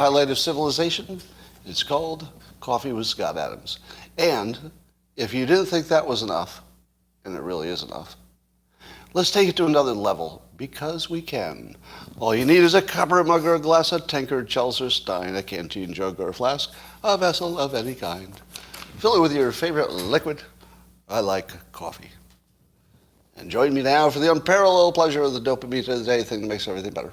highlight of civilization. It's called Coffee with Scott Adams. And if you didn't think that was enough, and it really is enough, let's take it to another level, because we can. All you need is a copper mug or a glass, a tankard, chalice or stein, a canteen, jug or a flask, a vessel of any kind. Fill it with your favorite liquid. I like coffee. And join me now for the unparalleled pleasure of the dopamine of the day, thing that makes everything better.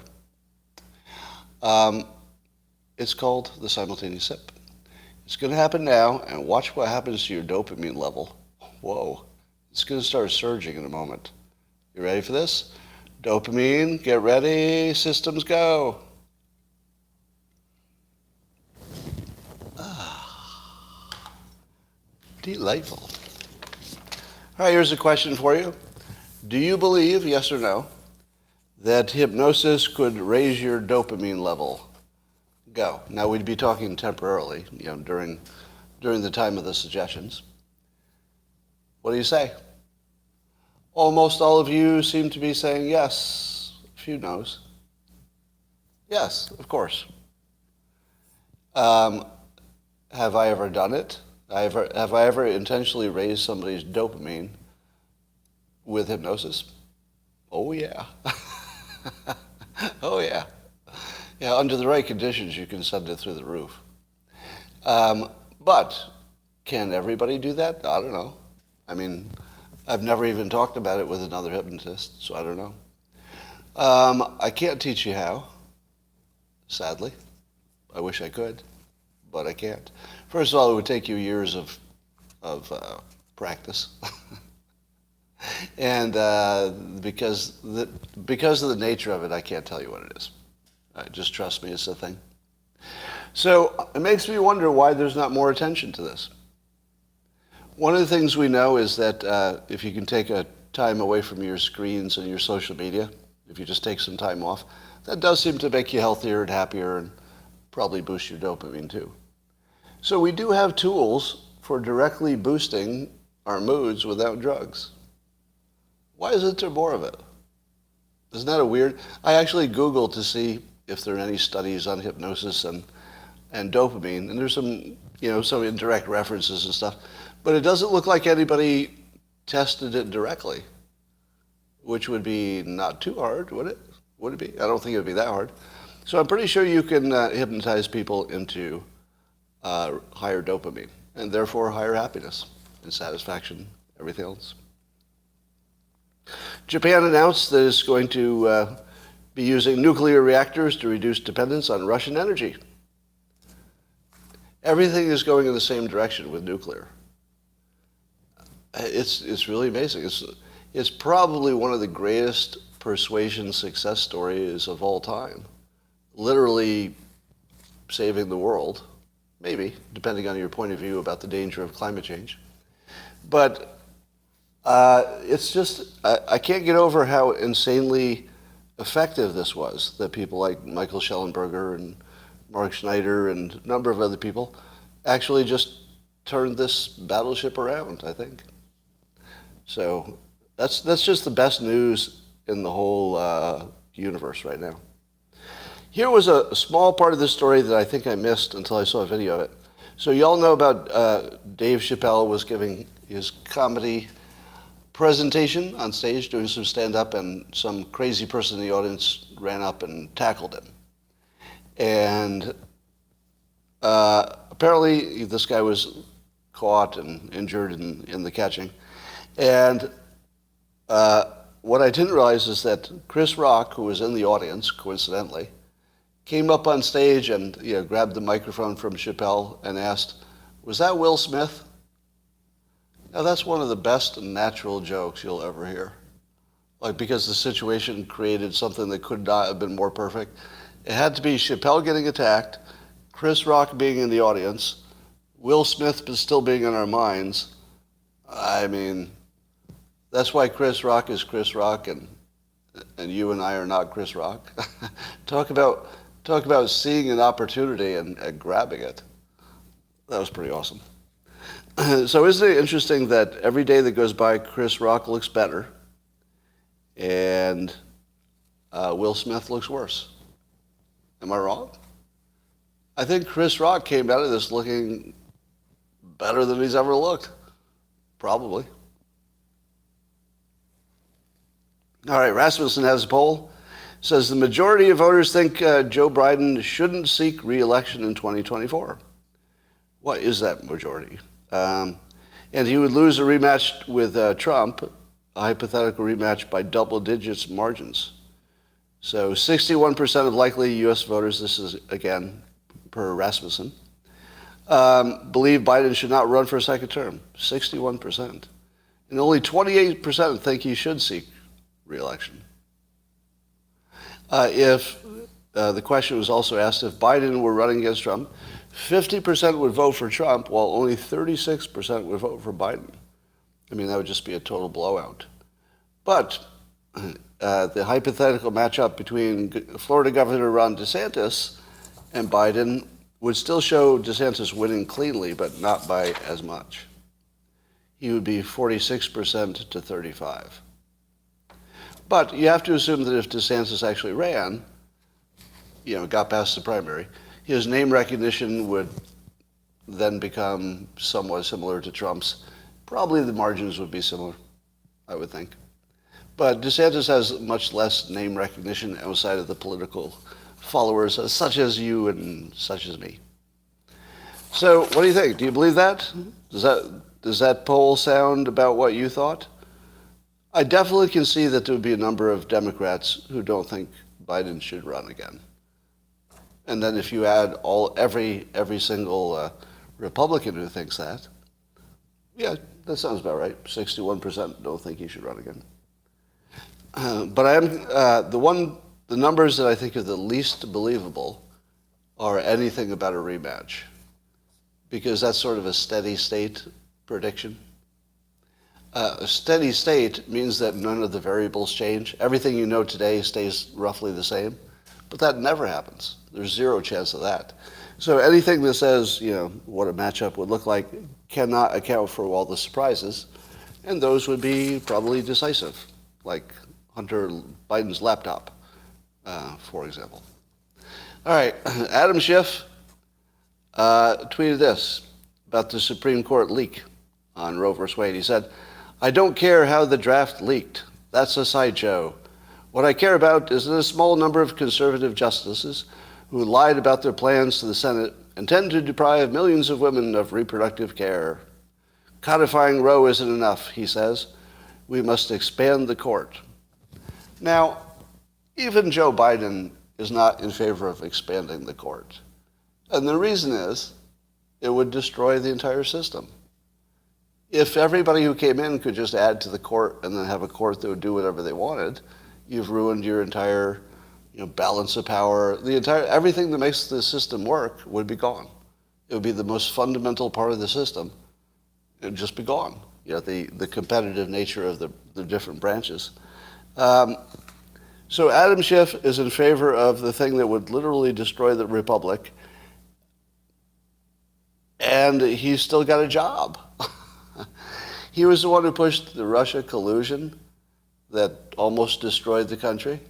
It's called the simultaneous sip. It's going to happen now, and watch what happens to your dopamine level. Whoa. It's going to start surging in a moment. You ready for this? Dopamine, get ready, systems go. Delightful. All right, here's a question for you. Do you believe, yes or no, that hypnosis could raise your dopamine level? Go. Now, we'd be talking temporarily, during the time of the suggestions. What do you say? Almost all of you seem to be saying yes. A few no's. Yes, of course. Have I ever done it? Have I ever intentionally raised somebody's dopamine with hypnosis? Oh, yeah. Oh, yeah. Yeah, under the right conditions, you can send it through the roof. But can everybody do that? I don't know. I mean, I've never even talked about it with another hypnotist, so I don't know. I can't teach you how, sadly. I wish I could, but I can't. First of all, it would take you years of practice. And because of the nature of it, I can't tell you what it is. Just trust me, it's a thing. So it makes me wonder why there's not more attention to this. One of the things we know is that if you can take a time away from your screens and your social media, if you just take some time off, that does seem to make you healthier and happier and probably boost your dopamine too. So we do have tools for directly boosting our moods without drugs. Why isn't there more of it? Isn't that a weird? I actually Googled to see if there are any studies on hypnosis and dopamine, and there's some indirect references and stuff, but it doesn't look like anybody tested it directly, which would be not too hard, would it? Would it be? I don't think it would be that hard. So I'm pretty sure you can hypnotize people into higher dopamine, and therefore higher happiness and satisfaction, everything else. Japan announced that it's going to be using nuclear reactors to reduce dependence on Russian energy. Everything is going in the same direction with nuclear. It's really amazing. It's probably one of the greatest persuasion success stories of all time. Literally saving the world, maybe, depending on your point of view about the danger of climate change. But it's just, I can't get over how insanely effective this was, that people like Michael Schellenberger and Mark Schneider and a number of other people actually just turned this battleship around, I think. So that's just the best news in the whole universe right now. Here was a small part of this story that I think I missed until I saw a video of it. So you all know about Dave Chappelle was giving his comedy presentation on stage, doing some stand-up, and some crazy person in the audience ran up and tackled him. And apparently this guy was caught and injured in the catching. And what I didn't realize is that Chris Rock, who was in the audience, coincidentally, came up on stage and grabbed the microphone from Chappelle and asked, "Was that Will Smith?" Now that's one of the best natural jokes you'll ever hear. Because the situation created something that could not have been more perfect. It had to be Chappelle getting attacked, Chris Rock being in the audience, Will Smith still being in our minds. I mean, that's why Chris Rock is Chris Rock, and you and I are not Chris Rock. Talk about seeing an opportunity and grabbing it. That was pretty awesome. So isn't it interesting that every day that goes by, Chris Rock looks better, and Will Smith looks worse? Am I wrong? I think Chris Rock came out of this looking better than he's ever looked. Probably. All right, Rasmussen has a poll. Says the majority of voters think Joe Biden shouldn't seek re-election in 2024. What is that majority? And he would lose a rematch with Trump, a hypothetical rematch by double digits margins. So 61% of likely U.S. voters, this is again per Rasmussen, believe Biden should not run for a second term. 61%. And only 28% think he should seek re-election. If the question was also asked if Biden were running against Trump, 50% would vote for Trump, while only 36% would vote for Biden. I mean, that would just be a total blowout. But the hypothetical matchup between Florida Governor Ron DeSantis and Biden would still show DeSantis winning cleanly, but not by as much. He would be 46% to 35%. But you have to assume that if DeSantis actually ran, got past the primary, his name recognition would then become somewhat similar to Trump's. Probably the margins would be similar, I would think. But DeSantis has much less name recognition outside of the political followers, such as you and such as me. So what do you think? Do you believe that? Does that poll sound about what you thought? I definitely can see that there would be a number of Democrats who don't think Biden should run again. And then if you add every single Republican who thinks that, yeah, that sounds about right. 61% don't think he should run again. But I am the numbers that I think are the least believable are anything about a rematch, because that's sort of a steady state prediction. A steady state means that none of the variables change. Everything you know today stays roughly the same, but that never happens. There's zero chance of that. So anything that says, what a matchup would look like cannot account for all the surprises, and those would be probably decisive, like Hunter Biden's laptop, for example. All right, Adam Schiff tweeted this about the Supreme Court leak on Roe v. Wade. He said, "I don't care how the draft leaked. That's a sideshow. What I care about is that a small number of conservative justices who lied about their plans to the Senate intend to deprive millions of women of reproductive care. Codifying Roe isn't enough," he says. "We must expand the court." Now, even Joe Biden is not in favor of expanding the court. And the reason is it would destroy the entire system. If everybody who came in could just add to the court and then have a court that would do whatever they wanted, you've ruined your entire balance of power. Everything that makes the system work would be gone. It would be the most fundamental part of the system. It would just be gone. The competitive nature of the different branches. So Adam Schiff is in favor of the thing that would literally destroy the republic, and he's still got a job. He was the one who pushed the Russia collusion that almost destroyed the country,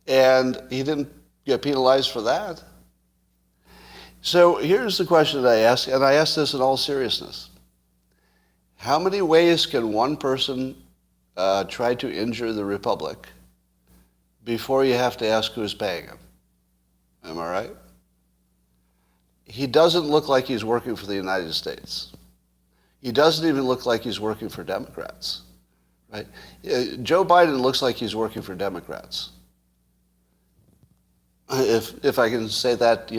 and he didn't get penalized for that. So here's the question that I ask, and I ask this in all seriousness. How many ways can one person try to injure the republic before you have to ask who's paying him? Am I right? He doesn't look like he's working for the United States. He doesn't even look like he's working for Democrats, right? Joe Biden looks like he's working for Democrats. If I can say that,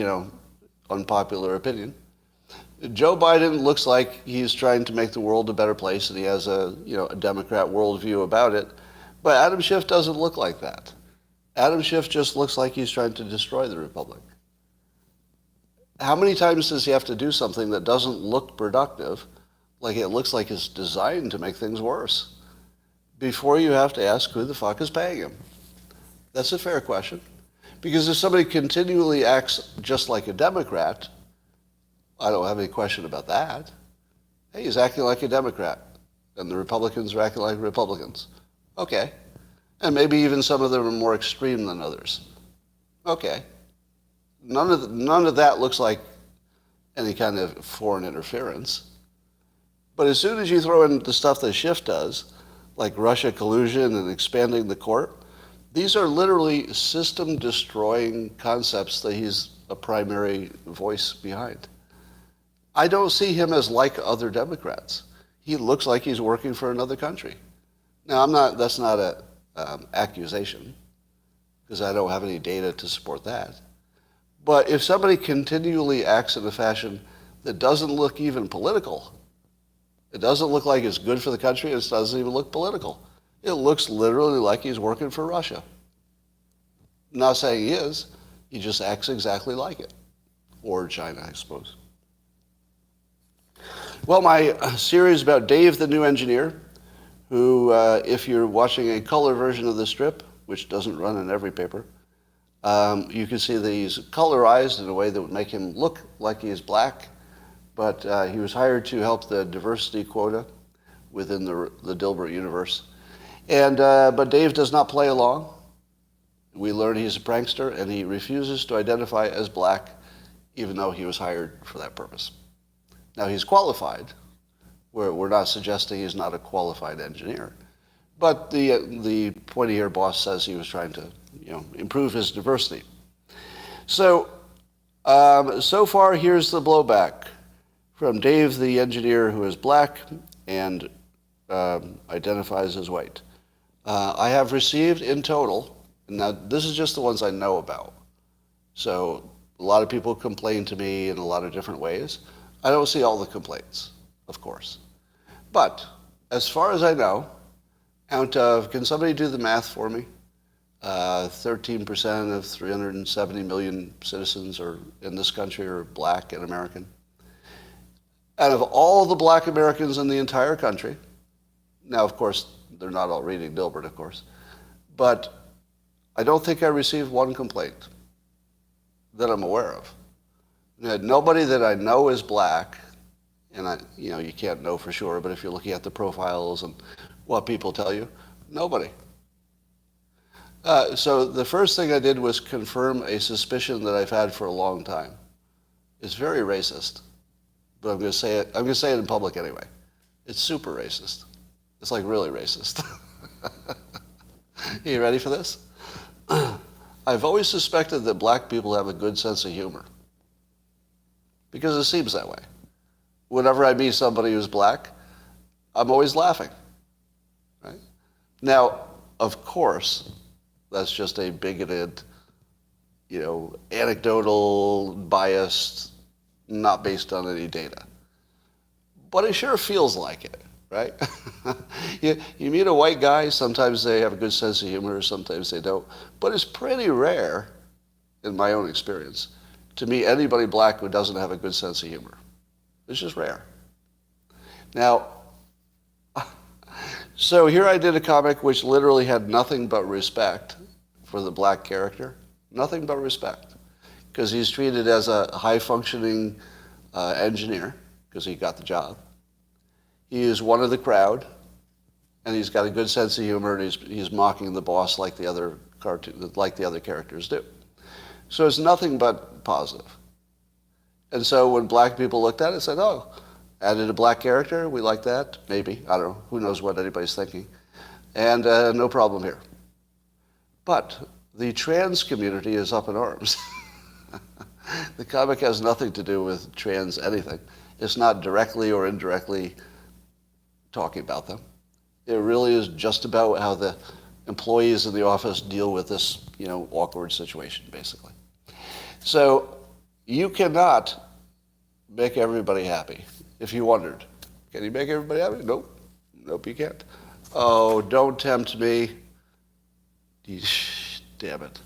unpopular opinion. Joe Biden looks like he's trying to make the world a better place, and he has a Democrat worldview about it. But Adam Schiff doesn't look like that. Adam Schiff just looks like he's trying to destroy the republic. How many times does he have to do something that doesn't look productive, like it looks like it's designed to make things worse, before you have to ask who the fuck is paying him? That's a fair question. Because if somebody continually acts just like a Democrat, I don't have any question about that. Hey, he's acting like a Democrat, and the Republicans are acting like Republicans. Okay. And maybe even some of them are more extreme than others. Okay. none of that looks like any kind of foreign interference. But as soon as you throw in the stuff that Schiff does, like Russia collusion and expanding the court, these are literally system-destroying concepts that he's a primary voice behind. I don't see him as like other Democrats. He looks like he's working for another country. Now, that's not an accusation, because I don't have any data to support that. But if somebody continually acts in a fashion that doesn't look even political, it doesn't look like it's good for the country, it doesn't even look political. It looks literally like he's working for Russia. I'm not saying he is, he just acts exactly like it. Or China, I suppose. Well, my series about Dave the New Engineer, who, if you're watching a color version of the strip, which doesn't run in every paper, you can see that he's colorized in a way that would make him look like he is black, but he was hired to help the diversity quota within the Dilbert universe. But Dave does not play along. We learn he's a prankster, and he refuses to identify as black, even though he was hired for that purpose. Now, he's qualified. We're not suggesting he's not a qualified engineer. But the pointy-eared boss says he was trying to, improve his diversity. So far, here's the blowback from Dave, the engineer who is black and identifies as white. I have received in total, now this is just the ones I know about. So a lot of people complain to me in a lot of different ways. I don't see all the complaints, of course. But as far as I know, out of, can somebody do the math for me? 13% of 370 million citizens in this country are black and American. Out of all the black Americans in the entire country, now, of course, they're not all reading Dilbert, of course, but I don't think I received one complaint that I'm aware of. Nobody that I know is black, and you can't know for sure, but if you're looking at the profiles and what people tell you, nobody. So the first thing I did was confirm a suspicion that I've had for a long time. It's very racist, but I'm going to say it. I'm going to say it in public anyway. It's super racist. It's like really racist. You ready for this? I've always suspected that black people have a good sense of humor, because it seems that way. Whenever I meet somebody who's black, I'm always laughing. Right? Now, of course, that's just a bigoted, anecdotal, biased, not based on any data. But it sure feels like it, right? You meet a white guy, sometimes they have a good sense of humor, sometimes they don't. But it's pretty rare, in my own experience, to meet anybody black who doesn't have a good sense of humor. It's just rare. Now, so here I did a comic which literally had nothing but respect for the black character. Nothing but respect. Because he's treated as a high-functioning engineer, because he got the job. He is one of the crowd, and he's got a good sense of humor, and he's mocking the boss like the other characters do. So it's nothing but positive. And so when black people looked at it, said, oh, added a black character, we like that, maybe, I don't know, who knows what anybody's thinking. And no problem here. But the trans community is up in arms. The comic has nothing to do with trans anything. It's not directly or indirectly talking about them. It really is just about how the employees in the office deal with this, awkward situation, basically. So you cannot make everybody happy. If you wondered, can you make everybody happy? Nope. Nope, you can't. Oh, don't tempt me. Damn it.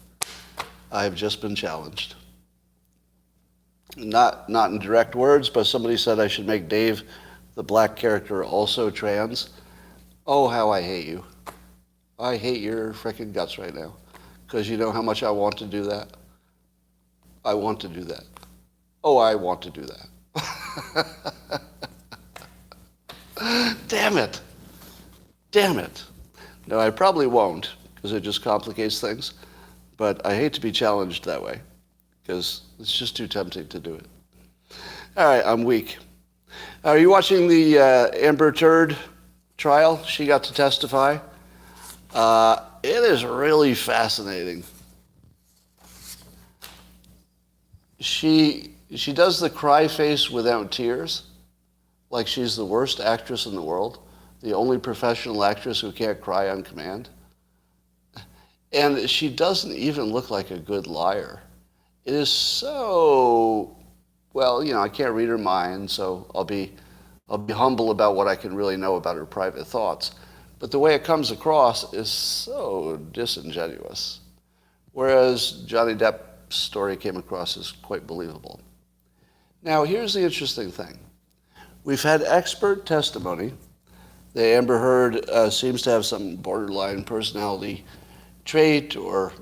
I have just been challenged. Not in direct words, but somebody said I should make Dave, the black character, also trans. Oh, how I hate you. I hate your frickin' guts right now. Because you know how much I want to do that? I want to do that. Oh, I want to do that. Damn it. Damn it. No, I probably won't, because it just complicates things. But I hate to be challenged that way, because it's just too tempting to do it. All right, I'm weak. Are you watching the Amber Turd trial? She got to testify. It is really fascinating. She does the cry face without tears, like she's the worst actress in the world, the only professional actress who can't cry on command. And she doesn't even look like a good liar. It is so, well, I can't read her mind, so I'll be humble about what I can really know about her private thoughts. But the way it comes across is so disingenuous. Whereas Johnny Depp's story came across as quite believable. Now, here's the interesting thing. We've had expert testimony that Amber Heard seems to have some borderline personality trait or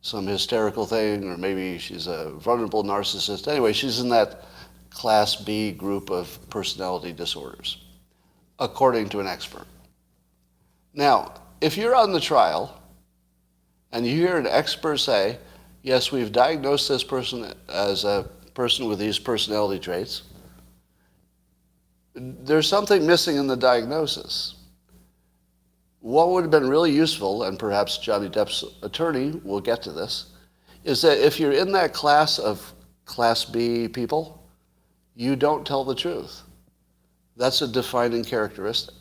some hysterical thing, or maybe she's a vulnerable narcissist. Anyway, she's in that Class B group of personality disorders, according to an expert. Now, if you're on the trial and you hear an expert say, yes, we've diagnosed this person as a person with these personality traits, there's something missing in the diagnosis. What would have been really useful, and perhaps Johnny Depp's attorney will get to this, is that if you're in that class of Class B people, you don't tell the truth. That's a defining characteristic.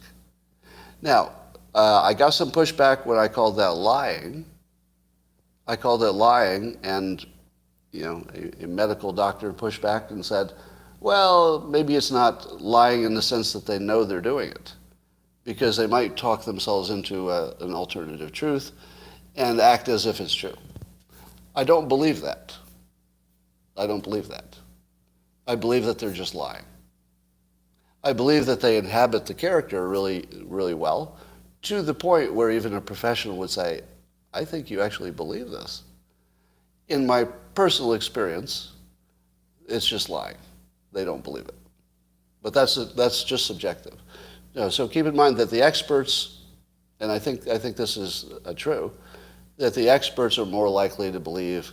Now, I got some pushback when I called that lying. I called it lying, and a medical doctor pushed back and said, well, maybe it's not lying in the sense that they know they're doing it, because they might talk themselves into an alternative truth and act as if it's true. I don't believe that. I don't believe that. I believe that they're just lying. I believe that they inhabit the character really, really well, to the point where even a professional would say, I think you actually believe this. In my personal experience, it's just lying. They don't believe it. But that's just subjective. So keep in mind that the experts, and I think this is true, that the experts are more likely to believe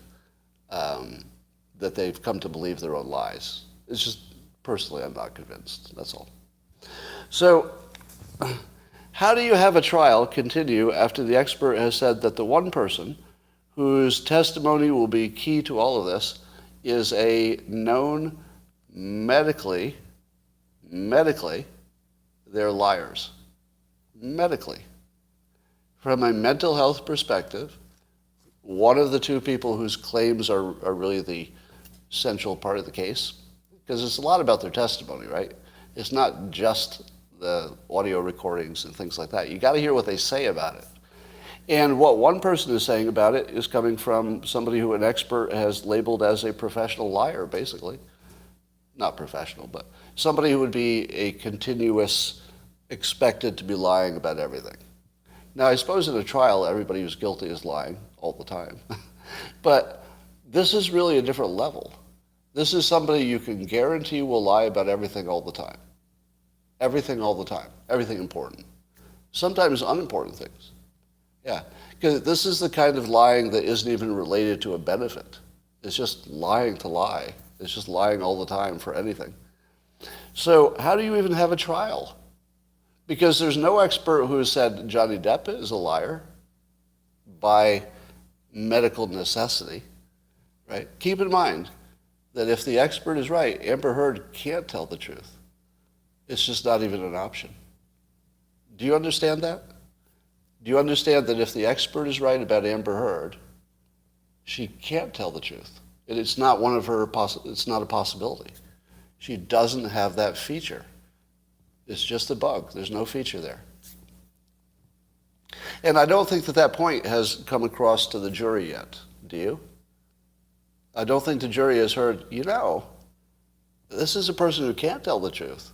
that they've come to believe their own lies. It's just, personally, I'm not convinced. That's all. So how do you have a trial continue after the expert has said that the one person whose testimony will be key to all of this is a known medically, they're liars. Medically. From a mental health perspective, one of the two people whose claims are really the central part of the case, because it's a lot about their testimony, right? It's not just the audio recordings and things like that. You got to hear what they say about it. And what one person is saying about it is coming from somebody who an expert has labeled as a professional liar, basically. Not professional, but somebody who would be a continuous, expected to be lying about everything. Now, I suppose in a trial, everybody who's guilty is lying all the time. But this is really a different level. This is somebody you can guarantee will lie about everything all the time. Everything all the time. Everything important. Sometimes unimportant things. Yeah, because this is the kind of lying that isn't even related to a benefit. It's just lying to lie. It's just lying all the time for anything. So how do you even have a trial? Because there's no expert who has said Johnny Depp is a liar by medical necessity, right? Keep in mind that if the expert is right, Amber Heard can't tell the truth. It's just not even an option. Do you understand that? Do you understand that if the expert is right about Amber Heard, she can't tell the truth? It's not one of her, it's not a possibility. She doesn't have that feature. It's just a bug. There's no feature there. And I don't think that point has come across to the jury yet. Do you? I don't think the jury has heard, this is a person who can't tell the truth.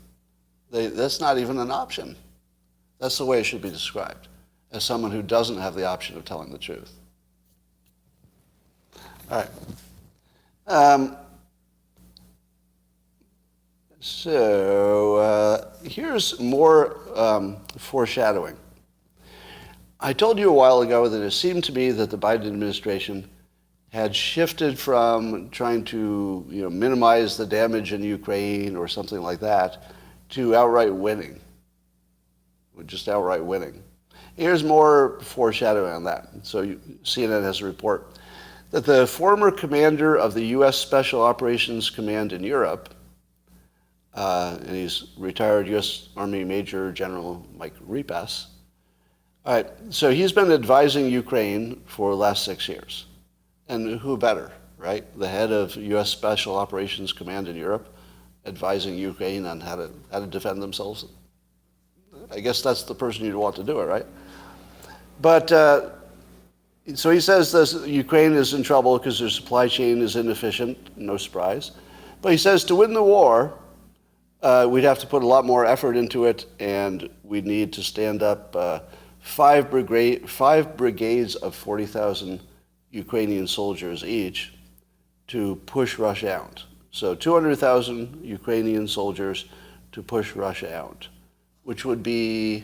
That's not even an option. That's the way it should be described, as someone who doesn't have the option of telling the truth. All right. So here's more foreshadowing. I told you a while ago that it seemed to me that the Biden administration had shifted from trying to minimize the damage in Ukraine or something like that to outright winning, just outright winning. Here's more foreshadowing on that. So CNN has a report that the former commander of the U.S. Special Operations Command in Europe, and he's retired U.S. Army Major General Mike Repass. All right, so he's been advising Ukraine for the last 6 years. And who better, right? The head of U.S. Special Operations Command in Europe advising Ukraine on how to defend themselves. I guess that's the person you'd want to do it, right? But so he says this, Ukraine is in trouble because their supply chain is inefficient, no surprise. But he says to win the war, we'd have to put a lot more effort into it, and we'd need to stand up five brigades of 40,000 Ukrainian soldiers each to push Russia out. So 200,000 Ukrainian soldiers to push Russia out, which would be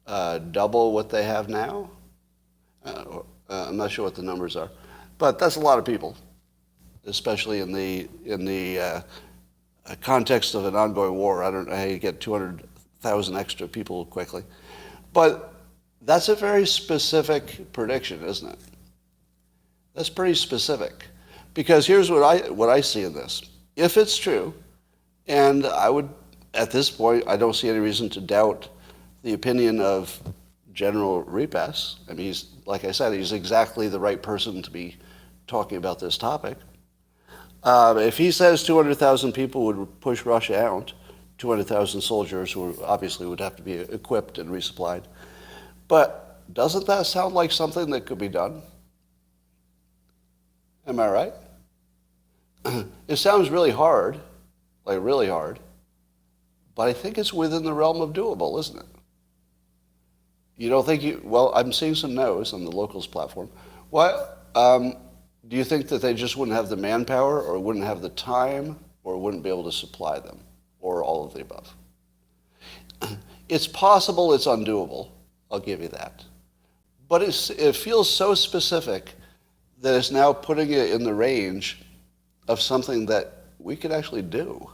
double what they have now. I'm not sure what the numbers are, but that's a lot of people, especially in the context of an ongoing war. I don't know how you get 200,000 extra people quickly, but that's a very specific prediction, isn't it? That's pretty specific, because here's what I see in this. If it's true, and I would, at this point, I don't see any reason to doubt the opinion of General Repass. I mean, like I said, he's exactly the right person to be talking about this topic. If he says 200,000 people would push Russia out, 200,000 soldiers who obviously would have to be equipped and resupplied, but doesn't that sound like something that could be done? Am I right? It sounds really hard, like really hard, but I think it's within the realm of doable, isn't it? You don't think well, I'm seeing some no's on the locals platform. What, do you think that they just wouldn't have the manpower, or wouldn't have the time, or wouldn't be able to supply them, or all of the above? It's possible it's undoable, I'll give you that. But it feels so specific that it's now putting it in the range of something that we could actually do.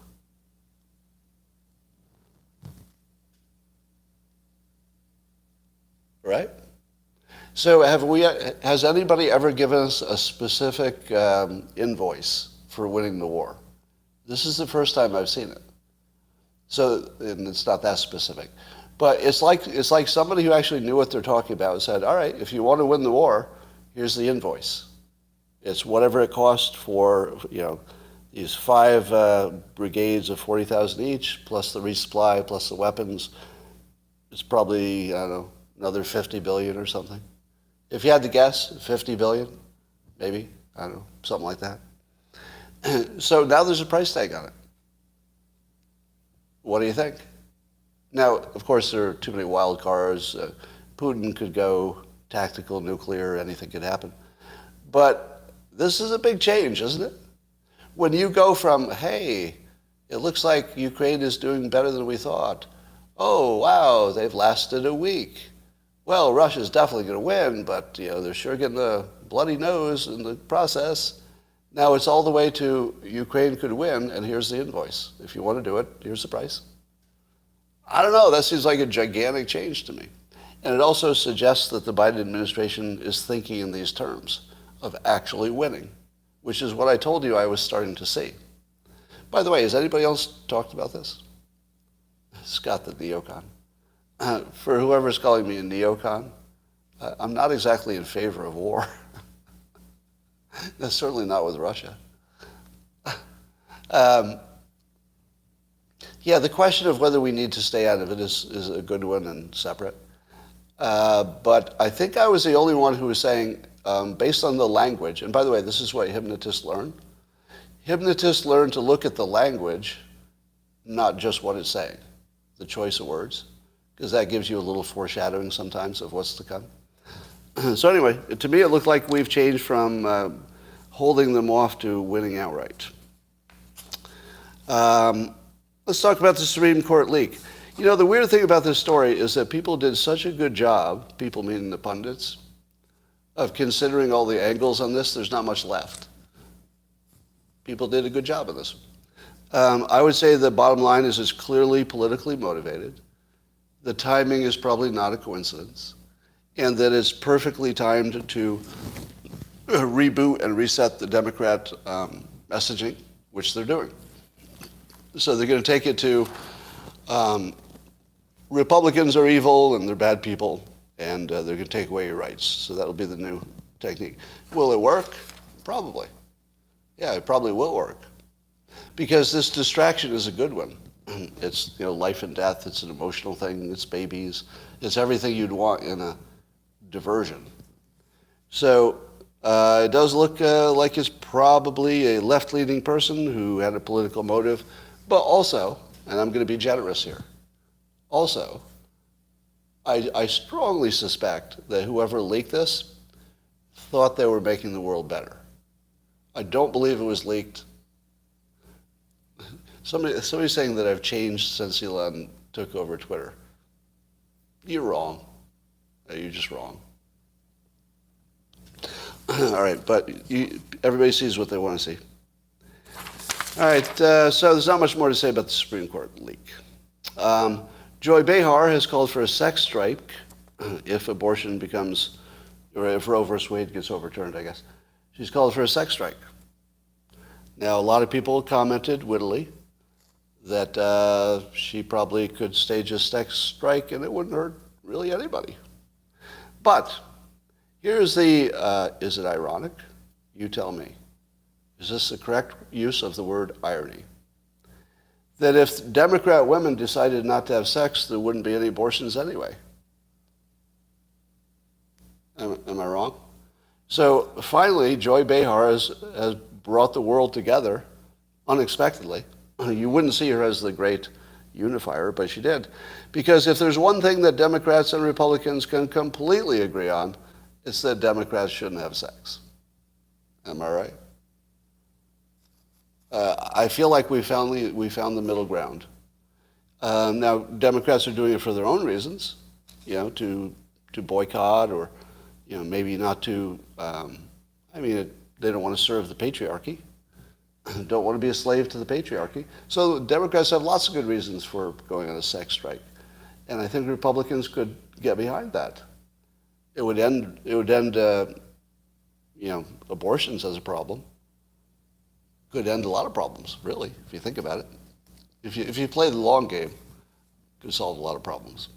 Right? So has anybody ever given us a specific invoice for winning the war? This is the first time I've seen it. So, and it's not that specific. But it's like somebody who actually knew what they're talking about and said, all right, if you want to win the war, here's the invoice. It's whatever it cost for, these 5 brigades of 40,000 each, plus the resupply, plus the weapons. It's probably, I don't know, another 50 billion or something. If you had to guess, 50 billion, maybe, I don't know, something like that. So now there's a price tag on it. What do you think? Now, of course, there are too many wild cards. Putin could go tactical, nuclear, anything could happen. But this is a big change, isn't it? When you go from, hey, it looks like Ukraine is doing better than we thought. Oh, wow, they've lasted a week. Well, Russia's definitely going to win, but they're sure getting a bloody nose in the process. Now it's all the way to Ukraine could win, and here's the invoice. If you want to do it, here's the price. I don't know, that seems like a gigantic change to me. And it also suggests that the Biden administration is thinking in these terms of actually winning, which is what I told you I was starting to see. By the way, has anybody else talked about this? Scott the neocon. For whoever's calling me a neocon, I'm not exactly in favor of war. That's certainly not with Russia. Yeah, the question of whether we need to stay out of it is a good one and separate. But I think I was the only one who was saying, based on the language, and by the way, this is what hypnotists learn. Hypnotists learn to look at the language, not just what it's saying, the choice of words, because that gives you a little foreshadowing sometimes of what's to come. So anyway, to me it looked like we've changed from holding them off to winning outright. Let's talk about the Supreme Court leak. The weird thing about this story is that people did such a good job, people meaning the pundits, of considering all the angles on this, there's not much left. People did a good job of this. I would say the bottom line is it's clearly politically motivated. The timing is probably not a coincidence. And that it's perfectly timed to reboot and reset the Democrat messaging, which they're doing. So they're going to take it to Republicans are evil and they're bad people, and they're going to take away your rights. So that'll be the new technique. Will it work? Probably. Yeah, it probably will work. Because this distraction is a good one. It's life and death. It's an emotional thing. It's babies. It's everything you'd want in a diversion. So it does look like it's probably a left-leaning person who had a political motive, but also, and I'm going to be generous here, also, I strongly suspect that whoever leaked this thought they were making the world better. I don't believe it was leaked. Somebody's saying that I've changed since Elon took over Twitter. You're wrong. You're just wrong. All right, but everybody sees what they want to see. All right, so there's not much more to say about the Supreme Court leak. Joy Behar has called for a sex strike if abortion becomes, or if Roe v. Wade gets overturned, I guess. She's called for a sex strike. Now, a lot of people commented wittily that she probably could stage a sex strike and it wouldn't hurt really anybody. But here's the, is it ironic? You tell me. Is this the correct use of the word irony? That if Democrat women decided not to have sex, there wouldn't be any abortions anyway. Am I wrong? So finally, Joy Behar has brought the world together unexpectedly. You wouldn't see her as the great unifier, but she did. Because if there's one thing that Democrats and Republicans can completely agree on, it's that Democrats shouldn't have sex. Am I right? I feel like we found the middle ground. Now, Democrats are doing it for their own reasons, to boycott or, maybe not to. They don't want to serve the patriarchy, don't want to be a slave to the patriarchy. So Democrats have lots of good reasons for going on a sex strike, and I think Republicans could get behind that. It would end abortions as a problem. Could end a lot of problems, really, if you think about it. If you play the long game, it could solve a lot of problems.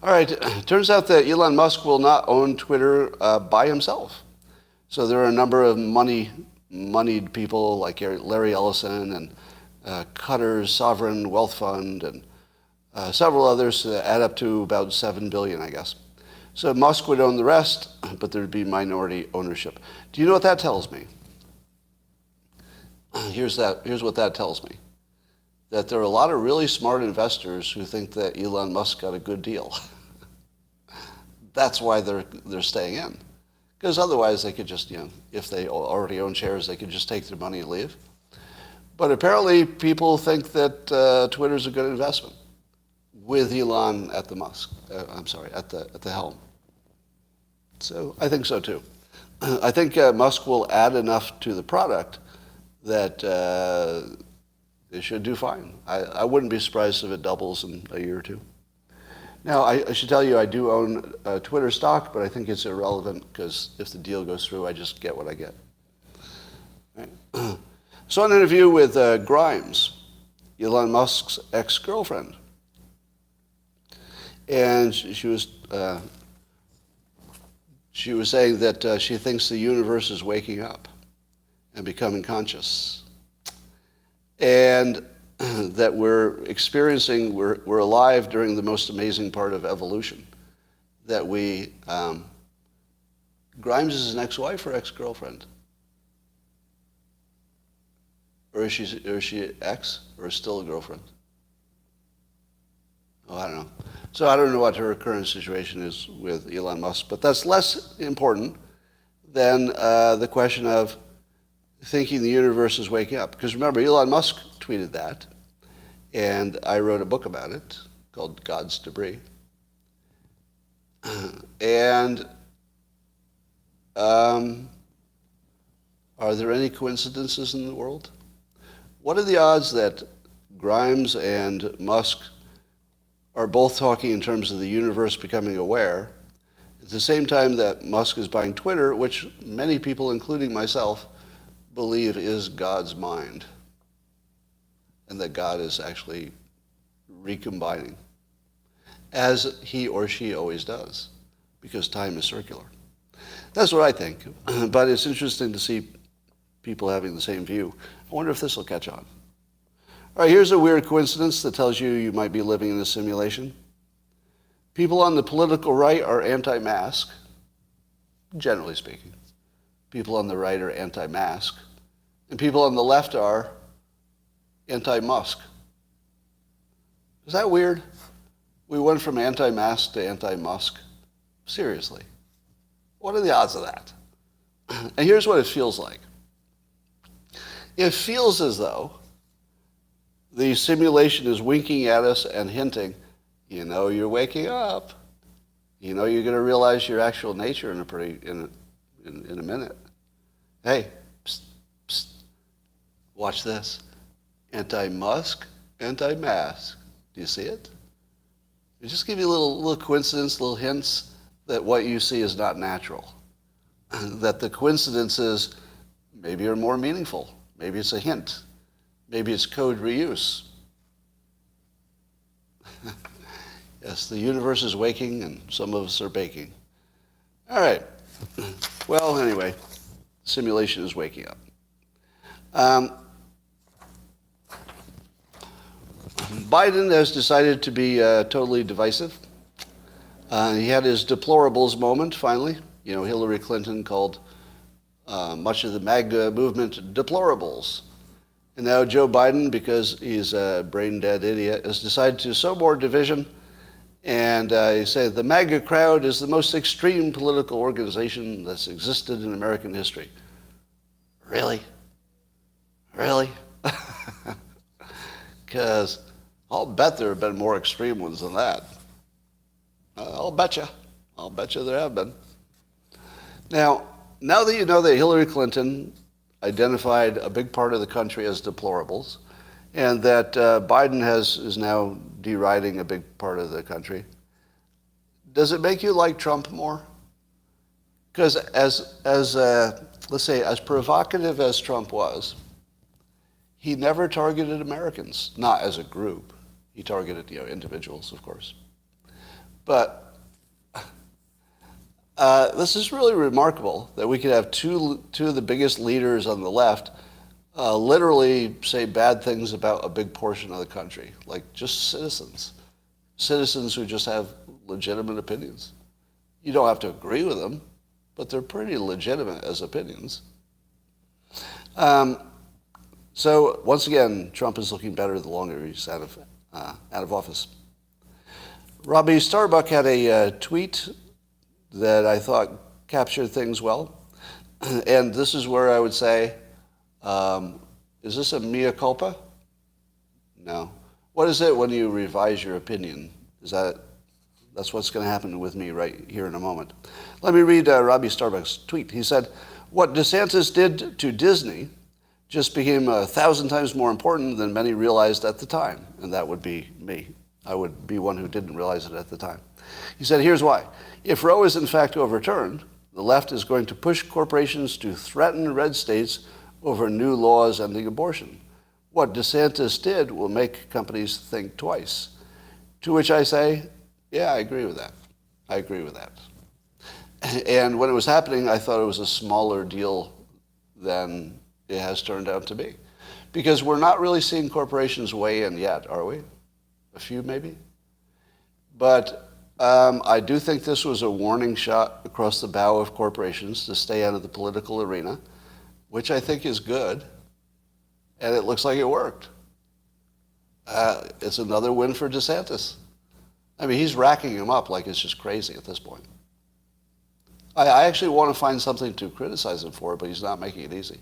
All right, turns out that Elon Musk will not own Twitter by himself. So there are a number of moneyed people like Larry Ellison and Qatar's Sovereign Wealth Fund and several others that add up to about $7 billion, I guess. So Musk would own the rest, but there'd be minority ownership. Do you know what that tells me? Here's what that tells me. That there are a lot of really smart investors who think that Elon Musk got a good deal. That's why they're staying in. Because otherwise they could just, if they already own shares, they could just take their money and leave. But apparently people think that Twitter's a good investment with Elon at the at the helm. So I think so too. I think Musk will add enough to the product that it should do fine. I wouldn't be surprised if it doubles in a year or two. Now, I should tell you I do own Twitter stock, but I think it's irrelevant because if the deal goes through, I just get what I get. Right. Saw an interview with Grimes, Elon Musk's ex-girlfriend. And she was saying that she thinks the universe is waking up and becoming conscious. And that we're alive during the most amazing part of evolution. That Grimes is an ex-wife or ex-girlfriend? Or is she ex or still a girlfriend? Oh, I don't know. So I don't know what her current situation is with Elon Musk, but that's less important than the question of thinking the universe is waking up. Because remember, Elon Musk tweeted that, and I wrote a book about it called God's Debris. And Are there any coincidences in the world? What are the odds that Grimes and Musk are both talking in terms of the universe becoming aware, at the same time that Musk is buying Twitter, which many people, including myself, believe is God's mind, and that God is actually recombining, as he or she always does, because time is circular. That's what I think, but it's interesting to see people having the same view. I wonder if this will catch on. All right, here's a weird coincidence that tells you you might be living in a simulation. People on the political right are anti-mask, generally speaking. People on the right are anti-mask. And people on the left are anti-Musk. Is that weird? We went from anti-mask to anti-Musk. Seriously. What are the odds of that? And here's what it feels like. It feels as though the simulation is winking at us and hinting, you know, you're waking up. You know, you're going to realize your actual nature in a minute. Hey, psst, psst, watch this. Anti-Musk, anti-mask. Do you see it? It just give you a little coincidence, little hints that what you see is not natural. That the coincidences maybe are more meaningful. Maybe it's a hint. Maybe it's code reuse. Yes, the universe is waking and some of us are baking. All right. Well, anyway, simulation is waking up. Biden has decided to be totally divisive. He had his deplorables moment, finally. You know, Hillary Clinton called much of the MAGA movement deplorables. And now Joe Biden, because he's a brain-dead idiot, has decided to sow more division. And he said the MAGA crowd is the most extreme political organization that's existed in American history. Really? Really? Because I'll bet there have been more extreme ones than that. I'll bet you. I'll bet you there have been. Now that you know that Hillary Clinton identified a big part of the country as deplorables, and that Biden is now deriding a big part of the country, does it make you like Trump more? Because let's say, as provocative as Trump was, he never targeted Americans, not as a group. He targeted, individuals, of course. But this is really remarkable that we could have two of the biggest leaders on the left literally say bad things about a big portion of the country, like just citizens who just have legitimate opinions. You don't have to agree with them, but they're pretty legitimate as opinions. So once again, Trump is looking better the longer he's out of office. Robbie Starbuck had a tweet that I thought captured things well. And this is where I would say, is this a mea culpa? No. What is it when you revise your opinion? That's what's going to happen with me right here in a moment. Let me read Robbie Starbuck's tweet. He said, "What DeSantis did to Disney just became 1,000 times more important than many realized at the time." And that would be me. I would be one who didn't realize it at the time. He said, here's why. If Roe is in fact overturned, the left is going to push corporations to threaten red states over new laws ending abortion. What DeSantis did will make companies think twice. To which I say, yeah, I agree with that. I agree with that. And when it was happening, I thought it was a smaller deal than it has turned out to be. Because we're not really seeing corporations weigh in yet, are we? A few maybe? But I do think this was a warning shot across the bow of corporations to stay out of the political arena, which I think is good. And it looks like it worked. It's another win for DeSantis. I mean, he's racking him up like it's just crazy at this point. I actually want to find something to criticize him for, but he's not making it easy.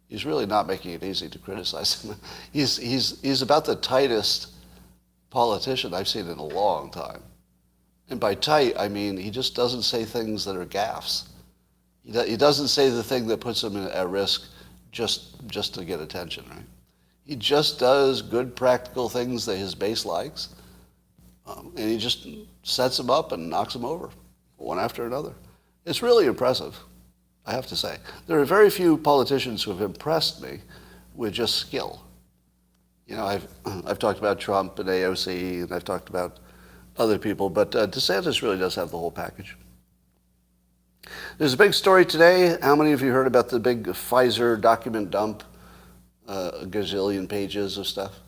He's really not making it easy to criticize him. He's about the tightest politician I've seen in a long time. And by tight, I mean he just doesn't say things that are gaffes. He doesn't say the thing that puts him at risk just to get attention, right? He just does good practical things that his base likes, and he just sets them up and knocks them over, one after another. It's really impressive, I have to say. There are very few politicians who have impressed me with just skill. You know, I've talked about Trump and AOC, and I've talked about other people, but DeSantis really does have the whole package. There's a big story today. How many of you heard about the big Pfizer document dump? A gazillion pages of stuff.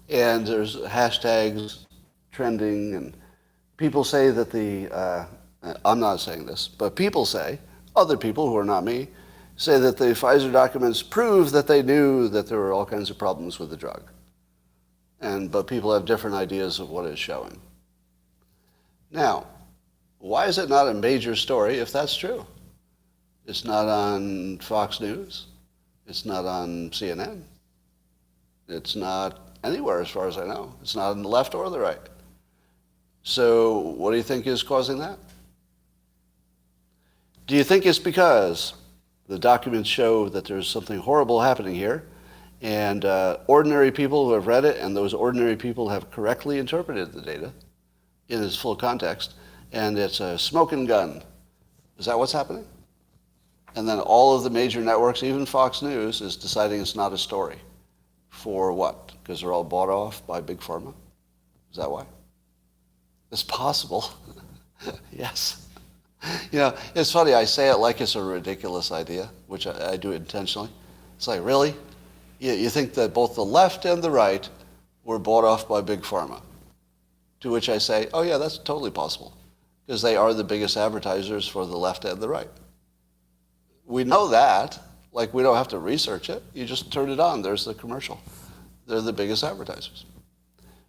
And there's hashtags trending, and people say that I'm not saying this, but people say, other people who are not me, say that the Pfizer documents prove that they knew that there were all kinds of problems with the drug. But people have different ideas of what it's showing. Now, why is it not a major story if that's true? It's not on Fox News. It's not on CNN. It's not anywhere as far as I know. It's not on the left or the right. So what do you think is causing that? Do you think it's because the documents show that there's something horrible happening here, and ordinary people who have read it, and those ordinary people have correctly interpreted the data in its full context, and it's a smoking gun? Is that what's happening? And then all of the major networks, even Fox News, is deciding it's not a story. For what? Because they're all bought off by Big Pharma? Is that why? It's possible. Yes. You know, it's funny, I say it like it's a ridiculous idea, which I do intentionally. It's like, really? You think that both the left and the right were bought off by Big Pharma? To which I say, oh yeah, that's totally possible. Because they are the biggest advertisers for the left and the right. We know that. Like, we don't have to research it. You just turn it on. There's the commercial. They're the biggest advertisers.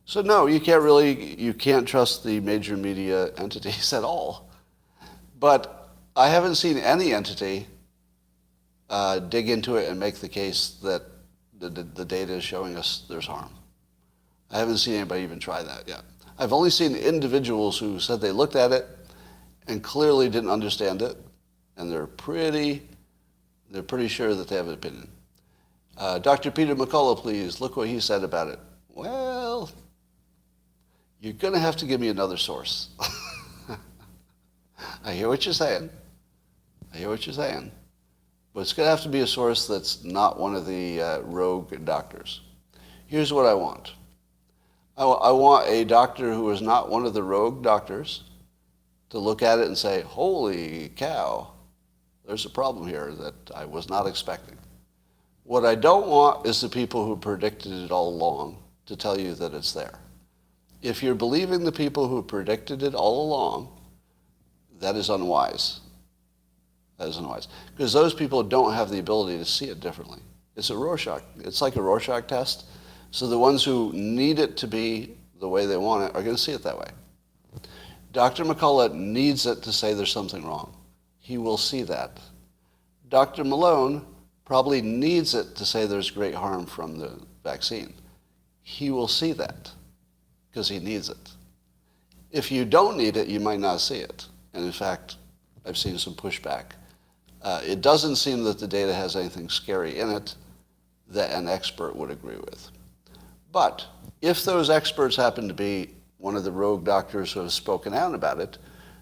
So no, you can't trust the major media entities at all. But I haven't seen any entity dig into it and make the case that the data is showing us there's harm. I haven't seen anybody even try that yet. I've only seen individuals who said they looked at it and clearly didn't understand it, and they're pretty sure that they have an opinion. Dr. Peter McCullough, please, look what he said about it. Well, you're going to have to give me another source. I hear what you're saying. But it's going to have to be a source that's not one of the rogue doctors. Here's what I want. I want a doctor who is not one of the rogue doctors to look at it and say, holy cow, there's a problem here that I was not expecting. What I don't want is the people who predicted it all along to tell you that it's there. If you're believing the people who predicted it all along, that is unwise. Because those people don't have the ability to see it differently. It's a Rorschach. It's like a Rorschach test. So the ones who need it to be the way they want it are going to see it that way. Dr. McCullough needs it to say there's something wrong. He will see that. Dr. Malone probably needs it to say there's great harm from the vaccine. He will see that because he needs it. If you don't need it, you might not see it. And in fact, I've seen some pushback. It doesn't seem that the data has anything scary in it that an expert would agree with. But if those experts happen to be one of the rogue doctors who have spoken out about it,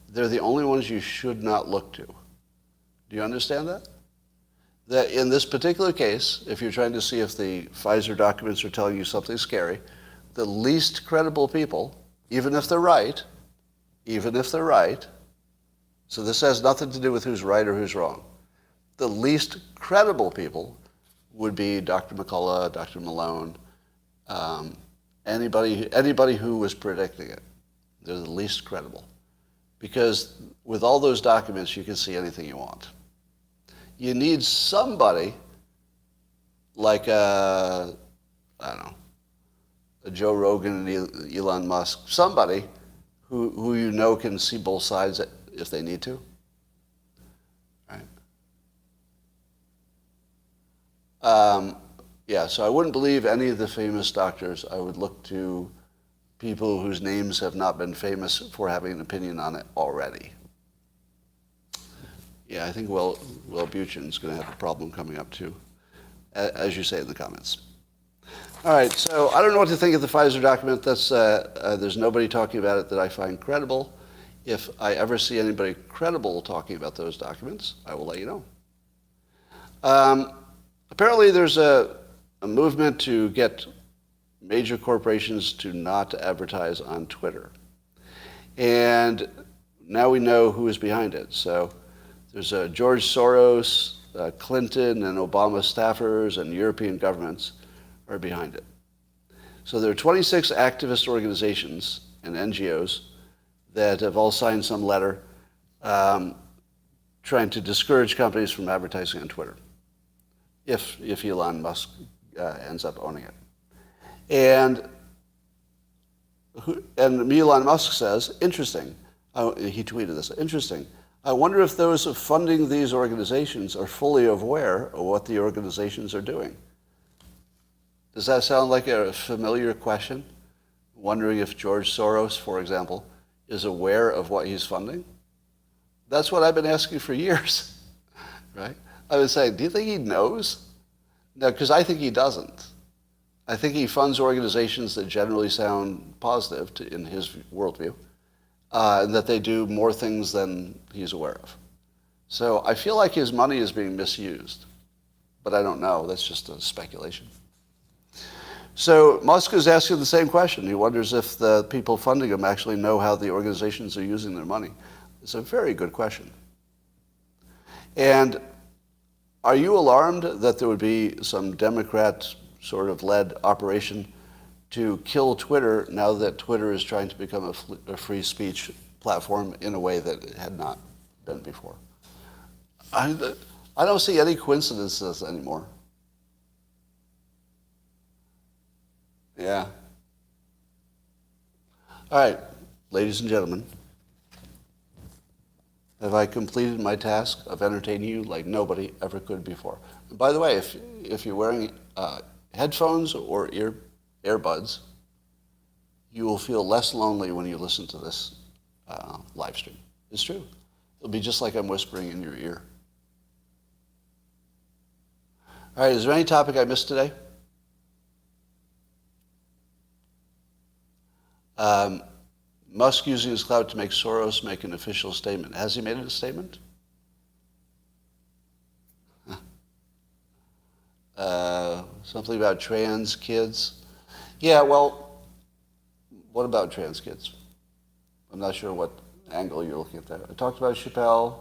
they're the only ones you should not look to. Do you understand that? That in this particular case, if you're trying to see if the Pfizer documents are telling you something scary, the least credible people, even if they're right, so this has nothing to do with who's right or who's wrong, the least credible people would be Dr. McCullough, Dr. Malone, anybody who was predicting it. They're the least credible. Because with all those documents, you can see anything you want. You need somebody like a Joe Rogan and Elon Musk, somebody who you know can see both sides if they need to. Right? So I wouldn't believe any of the famous doctors. I would look to people whose names have not been famous for having an opinion on it already. Yeah, I think Will Buchan's going to have a problem coming up too, as you say in the comments. All right, so I don't know what to think of the Pfizer document. There's nobody talking about it that I find credible. If I ever see anybody credible talking about those documents, I will let you know. Apparently, there's a movement to get major corporations to not advertise on Twitter. And now we know who is behind it. So there's George Soros, Clinton and Obama staffers and European governments are behind it. So there are 26 activist organizations and NGOs that have all signed some letter trying to discourage companies from advertising on Twitter if Elon Musk ends up owning it. And Elon Musk says, interesting, he tweeted this, interesting, I wonder if those funding these organizations are fully aware of what the organizations are doing. Does that sound like a familiar question? Wondering if George Soros, for example, is aware of what he's funding? That's what I've been asking for years, right? I would say, do you think he knows? No, because I think he doesn't. I think he funds organizations that generally sound positive in his worldview, and that they do more things than he's aware of. So I feel like his money is being misused, but I don't know. That's just a speculation. So Musk is asking the same question. He wonders if the people funding him actually know how the organizations are using their money. It's a very good question. And are you alarmed that there would be some Democrat sort of led operation to kill Twitter now that Twitter is trying to become a free speech platform in a way that it had not been before? I don't see any coincidences anymore. Yeah. All right, ladies and gentlemen, have I completed my task of entertaining you like nobody ever could before? And by the way, if you're wearing headphones or earbuds, you will feel less lonely when you listen to this live stream. It's true. It'll be just like I'm whispering in your ear. All right, is there any topic I missed today? Musk using his clout to make Soros make an official statement. Has he made a statement? Something about trans kids. Yeah, well, what about trans kids? I'm not sure what angle you're looking at that. I talked about Chappelle.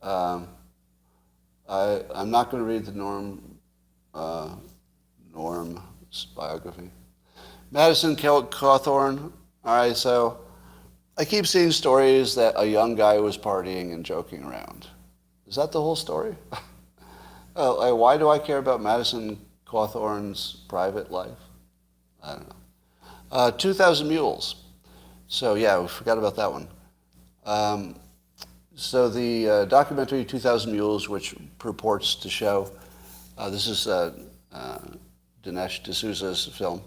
I'm not going to read the Norm's biography. Madison Cawthorn. All right, so I keep seeing stories that a young guy was partying and joking around. Is that the whole story? Why do I care about Madison Cawthorn's private life? I don't know. 2,000 Mules. So yeah, we forgot about that one. So the documentary 2,000 Mules, which purports to show, this is Dinesh D'Souza's film,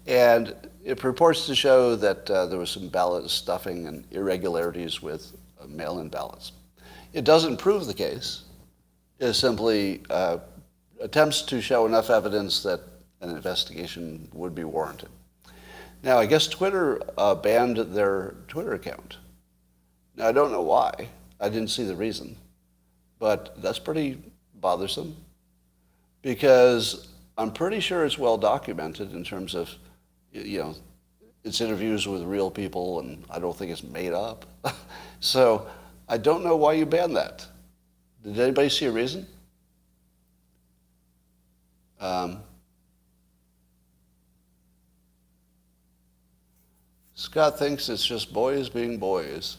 and it purports to show that there was some ballot stuffing and irregularities with mail-in ballots. It doesn't prove the case. It simply attempts to show enough evidence that an investigation would be warranted. Now, I guess Twitter banned their Twitter account. Now, I don't know why. I didn't see the reason. But that's pretty bothersome because I'm pretty sure it's well documented in terms of, it's interviews with real people, and I don't think it's made up. So I don't know why you banned that. Did anybody see a reason? Scott thinks it's just boys being boys.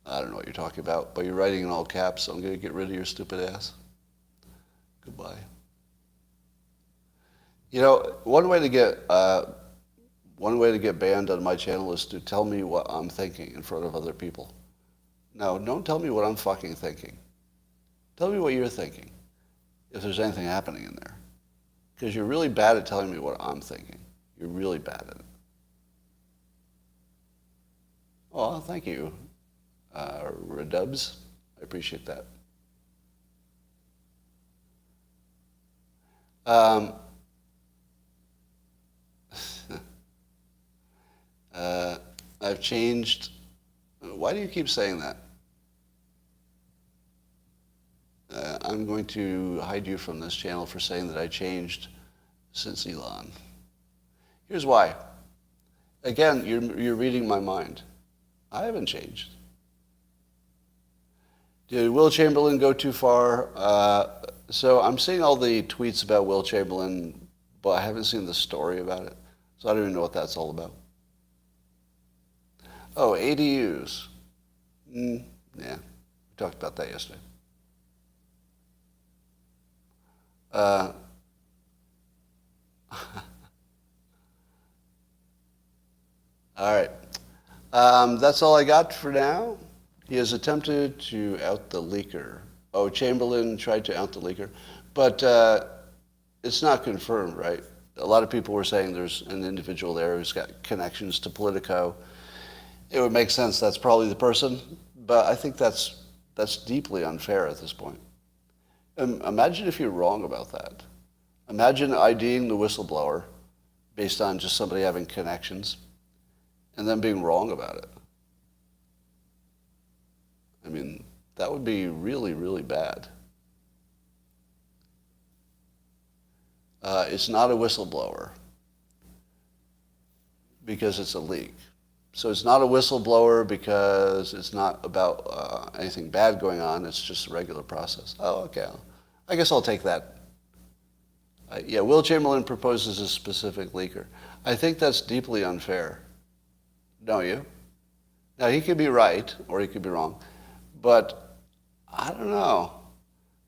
I don't know what you're talking about, but you're writing in all caps, so I'm going to get rid of your stupid ass. Goodbye. One way to get banned on my channel is to tell me what I'm thinking in front of other people. No, don't tell me what I'm fucking thinking. Tell me what you're thinking, if there's anything happening in there. Because you're really bad at telling me what I'm thinking. You're really bad at it. Oh, thank you. Redubs. I appreciate that. I've changed. Why do you keep saying that? I'm going to hide you from this channel for saying that I changed since Elon. Here's why. Again, you're reading my mind. I haven't changed. Did Will Chamberlain go too far? So I'm seeing all the tweets about Will Chamberlain, but I haven't seen the story about it. So I don't even know what that's all about. Oh, ADUs. Yeah, we talked about that yesterday. All right. That's all I got for now. He has attempted to out the leaker. Oh, Chamberlain tried to out the leaker. But it's not confirmed, right? A lot of people were saying there's an individual there who's got connections to Politico. It would make sense that's probably the person, but I think that's deeply unfair at this point. Imagine if you're wrong about that. Imagine IDing the whistleblower based on just somebody having connections and then being wrong about it. I mean, that would be really, really bad. It's not a whistleblower because it's a leak. So it's not a whistleblower because it's not about anything bad going on. It's just a regular process. Oh, okay. I guess I'll take that. Yeah, Will Chamberlain proposes a specific leaker. I think that's deeply unfair. Don't you? Now, he could be right or he could be wrong. But I don't know.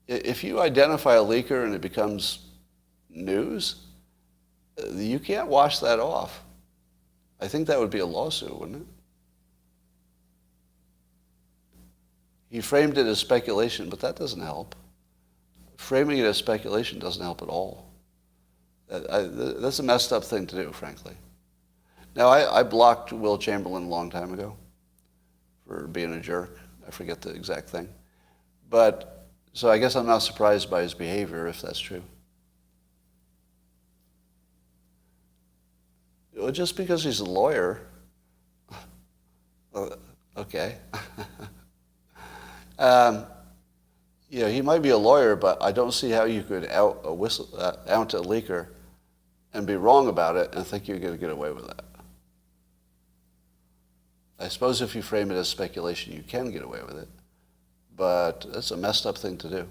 If you identify a leaker and it becomes news, you can't wash that off. I think that would be a lawsuit, wouldn't it? He framed it as speculation, but that doesn't help. Framing it as speculation doesn't help at all. That's a messed up thing to do, frankly. Now, I blocked Will Chamberlain a long time ago for being a jerk. I forget the exact thing. But, so I guess I'm not surprised by his behavior, if that's true. Well, just because he's a lawyer, okay. Yeah, he might be a lawyer, but I don't see how you could out a leaker and be wrong about it and think you're going to get away with that. I suppose if you frame it as speculation, you can get away with it, but that's a messed up thing to do.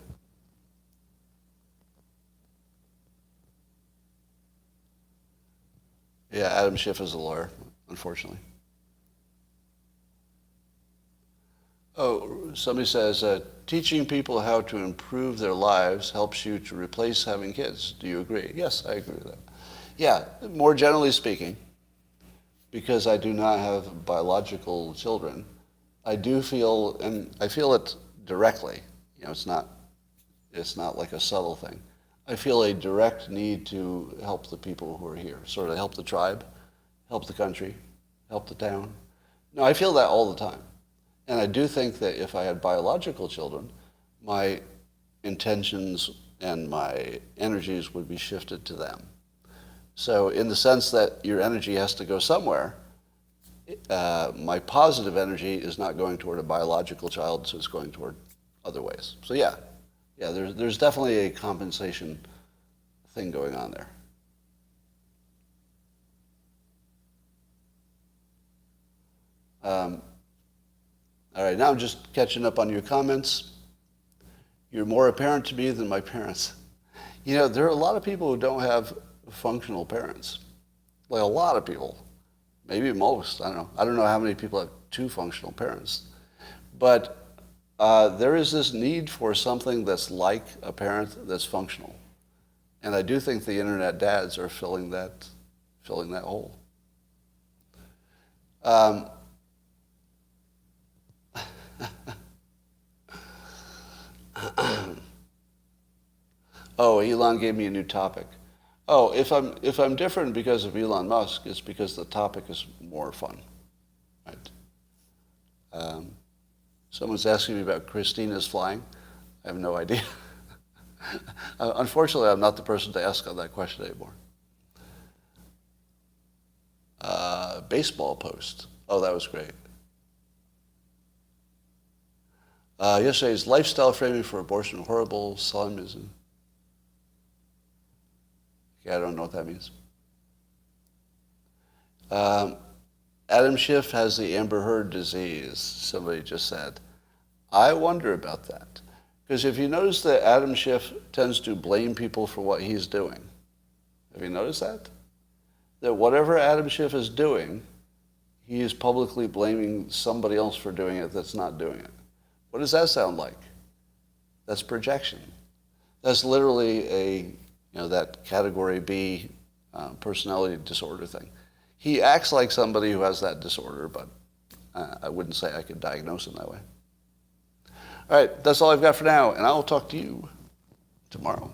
Yeah, Adam Schiff is a lawyer, unfortunately. Oh, somebody says, teaching people how to improve their lives helps you to replace having kids. Do you agree? Yes, I agree with that. Yeah, more generally speaking, because I do not have biological children, I do feel, and I feel it directly, you know, it's not like a subtle thing. I feel a direct need to help the people who are here, sort of help the tribe, help the country, help the town. No, I feel that all the time. And I do think that if I had biological children, my intentions and my energies would be shifted to them. So in the sense that your energy has to go somewhere, my positive energy is not going toward a biological child, so it's going toward other ways. So yeah, there's definitely a compensation thing going on there. All right, now I'm just catching up on your comments. You're more apparent to me than my parents. You know, there are a lot of people who don't have functional parents. Like a lot of people. Maybe most, I don't know. I don't know how many people have two functional parents. But there is this need for something that's like a parent that's functional. And I do think the internet dads are filling that hole. Oh, Elon gave me a new topic. Oh, if I'm different because of Elon Musk, it's because the topic is more fun, right? Someone's asking me about Christina's flying. I have no idea. Unfortunately, I'm not the person to ask on that question anymore. Baseball post. Oh, that was great. Yesterday's lifestyle framing for abortion horrible. Salimism. Yeah, I don't know what that means. Adam Schiff has the Amber Heard disease, somebody just said. I wonder about that. Because if you notice that Adam Schiff tends to blame people for what he's doing. Have you noticed that? That whatever Adam Schiff is doing, he is publicly blaming somebody else for doing it that's not doing it. What does that sound like? That's projection. That's literally that category B personality disorder thing. He acts like somebody who has that disorder, but I wouldn't say I could diagnose him that way. All right, that's all I've got for now, and I will talk to you tomorrow.